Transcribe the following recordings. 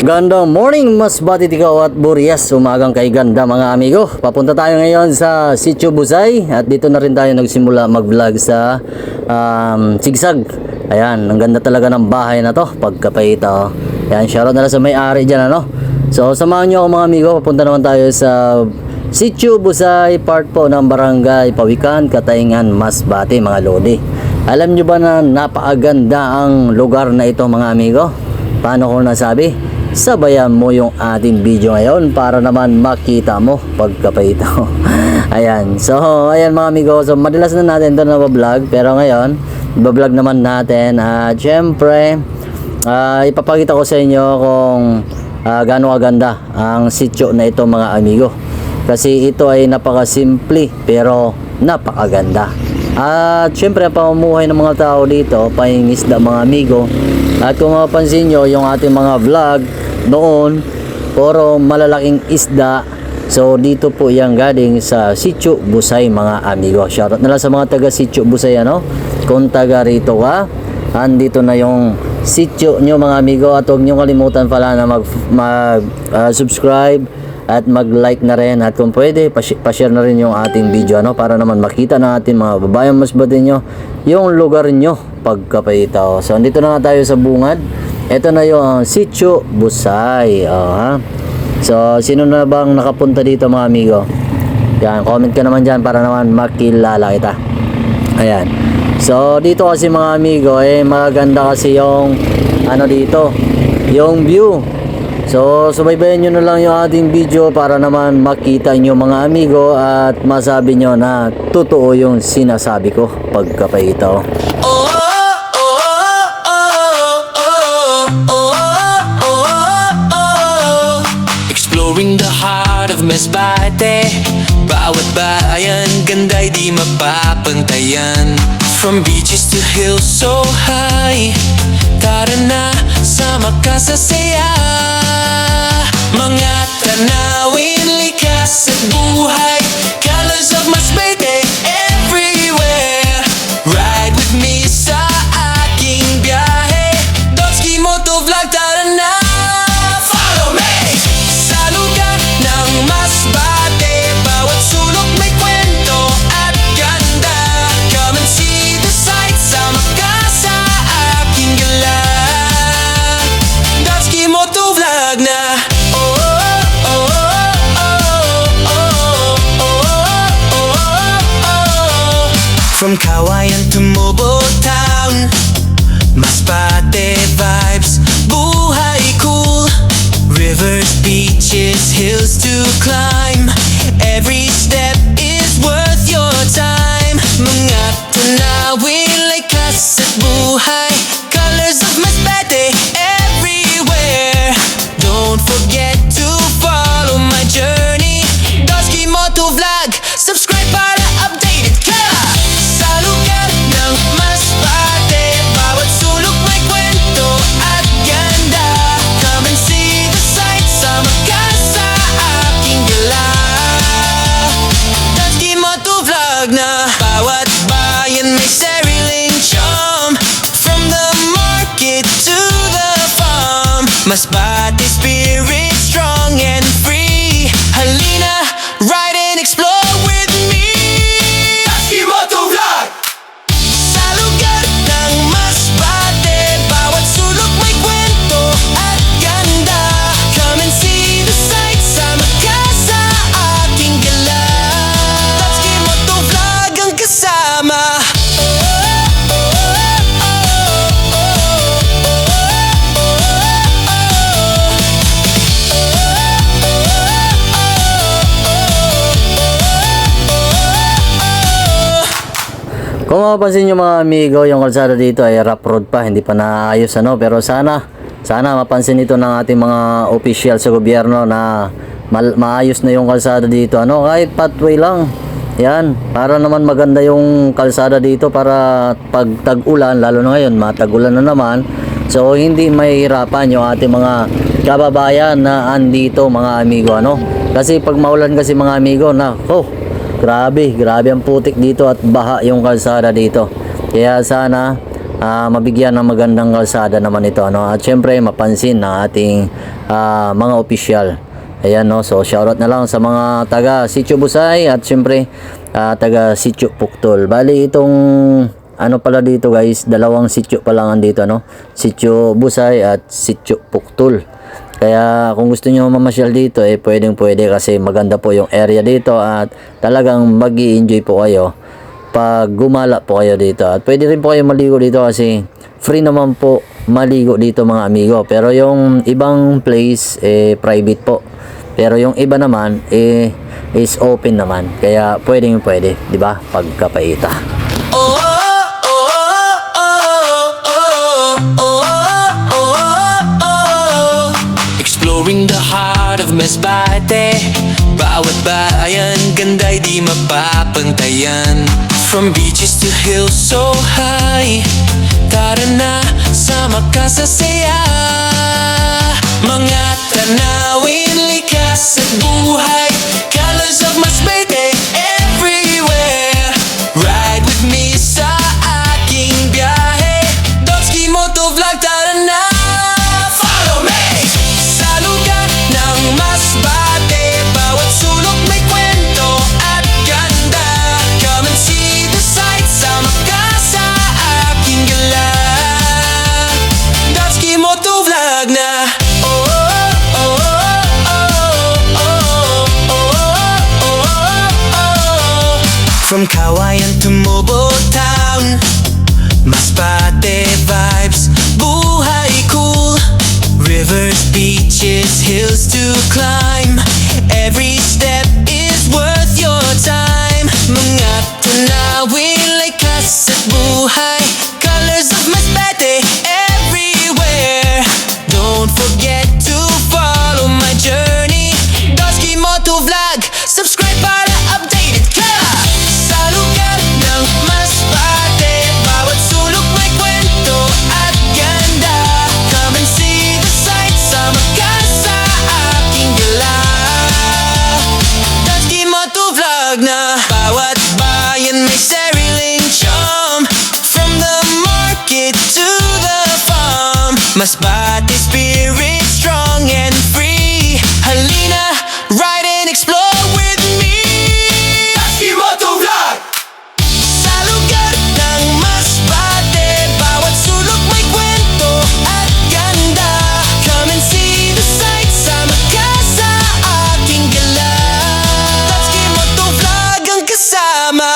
Magandang morning, Masbate, Ikaw at Burias. Umagang kay ganda mga amigo. Papunta tayo ngayon sa Sitio Busay at dito na rin tayo nagsimula mag-vlog sa Sigsag. Ayan, ang ganda talaga ng bahay na to pagkapahita. Ayan, shoutout na lang sa may-ari dyan, ano. So samahan nyo ako mga amigo. Papunta naman tayo sa Sitio Busay, part po ng Barangay Pawikan, Katayngan, Masbate mga lodi. Alam nyo ba na napakaganda ang lugar na ito mga amigo? Paano ko nasabi? Sabayan mo yung ating video ngayon para naman makita mo pagkapahita. Ayan. So, ayan mga amigo. So, madalas na natin ito na vlog. Pero ngayon, vlog naman natin. At syempre, ipapakita ko sa inyo kung gaano kaganda ang sityo na ito mga amigo. Kasi ito ay napakasimple pero napakaganda. At syempre, ang pamumuhay ng mga tao dito, pahingisda mga amigo. At kung mapapansin nyo, yung ating mga vlog noon, puro malalaking isda. So dito po yung galing sa Sitio Busay mga amigo. Shoutout na lang sa mga taga Sitio Busay, ano? Kung taga rito ka, andito na yung sityo nyo mga amigo. At huwag nyo kalimutan pala na mag-subscribe at mag-like na rin. At kung pwede, pa-share na rin yung ating video, ano? Para naman makita na ating mga babayang masbate nyo yung lugar nyo pagkapahita. So andito na nga tayo sa bungad. Ito na yung Sitio Busay. So sino na bang nakapunta dito mga amigo? Yan, comment ka naman dyan para naman makilala kita. Ayan. So dito kasi mga amigo, maganda kasi yung ano dito, yung view. So subaybayan nyo na lang yung ating video para naman makita nyo mga amigo at masabi nyo na totoo yung sinasabi ko pagkapahita. Exploring the heart of Masbate, bawat bayan ganda'y di mapapantayan. From beaches to hills so high, tara na sama ka sa saya. Mga tanawin, likas at buhay, colors of Masbate everywhere. Ride with me sa aking biyahe, Dotski Motovlog, tara na. Follow me sa lugar ng Masbate, bawat sulok may kwento at ganda. Come and see the sights, sama ka sa aking gala. Dotski Motovlog na. From Kawayan to Mobile Town, Masbate vibes, buhay cool. Rivers, beaches, hills to climb. Every step is worth your time. Mga tanawin, likas at buhay, colors of Masbate everywhere. Don't forget to follow my journey, Dotski Motovlog. Subscribe para updated ka. Bawat bayan may sariling charm, from the market to the farm. Masbate spirit strong and free. Halina, ride and explore with me. Dotski Motovlog. Sa lugar ng Masbate, bawat sulok may kwento at ganda. Come and see the sights, sama ka sa aking gala. Dotski Motovlog ang kasama. Kung mapapansin nyo mga amigo, yung kalsada dito ay rough road pa, hindi pa naayos, ano. Pero sana mapansin ito ng ating mga official sa gobyerno na maayos na yung kalsada dito, ano. Kahit pathway lang, yan, para naman maganda yung kalsada dito para pag tag-ulan, lalo na ngayon matag-ulan na naman, so hindi mahihirapan yung ating mga kababayan na andito mga amigo, ano. Kasi pag maulan kasi mga amigo, grabe ang putik dito at baha yung kalsada dito. Kaya sana mabigyan ng magandang kalsada naman ito, ano, at syempre mapansin ng ating mga opisyal. Ayan, no, so shoutout na lang sa mga taga Sitio Busay at syempre taga Sitio Puktol. Bali itong ano pala dito guys, dalawang sitio pa lang andito, no, Sitio Busay at Sitio Puktol. Kaya kung gusto nyo mamasyal dito, pwede kasi maganda po yung area dito at talagang mag-i-enjoy po kayo pag gumala po kayo dito. At pwede rin po kayo maligo dito kasi free naman po maligo dito mga amigo. Pero yung ibang place private po. Pero yung iba naman is open naman. Kaya pwede, 'di ba? Pagkapaita. Oh, oh, oh, oh, oh, oh, oh. Exploring the heart of Masbate. Bawat bayan, ganda'y di mapapantayan. From beaches to hills so high, tara na, sama ka sa saya. Mga tanawin, likas at buhay, colors of Masbate everywhere. Ride with me sa aking biyahe, Dotski Motovlog, tara na, follow me. Sa lugar ng Masbate, bawat sulok may kwento at ganda. Come and see the sights, sama ka sa aking gala. Dotski Motovlog na. From Kawayan to Mobile Town, Masbate vibes, buhay cool. Rivers, beaches, hills to climb. Every step is worth your time. Mga tanawin, likas at buhay, colors of Masbate everywhere. Don't forget to follow my journey, Dotski Motovlog, subscribe para updated ka. Sa lugar ng Masbate, bawat sulok may kwento at ganda. Come and see the sights, sama ka sa aking gala. Dotski Motovlog na. Bawat bayan may sariling charm, from the market to the farm. Masbate spirit strong and free. Halina, ride and explore with me. Dotski Motovlog! Sa lugar ng Masbate, bawat sulok may kwento at ganda. Come and see the sights, sama ka sa aking gala. Dotski Motovlog ang kasama.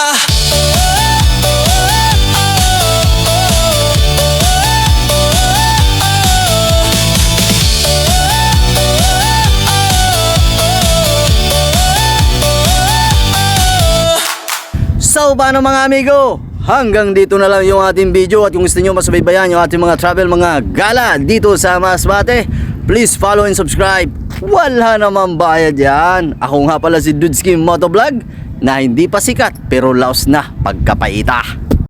So paano mga amigo? Hanggang dito na lang yung ating video. At kung gusto nyo masubaybayan yung ating mga travel, mga gala dito sa Masbate, please follow and subscribe. Wala naman bayad yan. Ako nga pala si Dotski Motovlog, na hindi pa sikat pero laos na pagkapaita.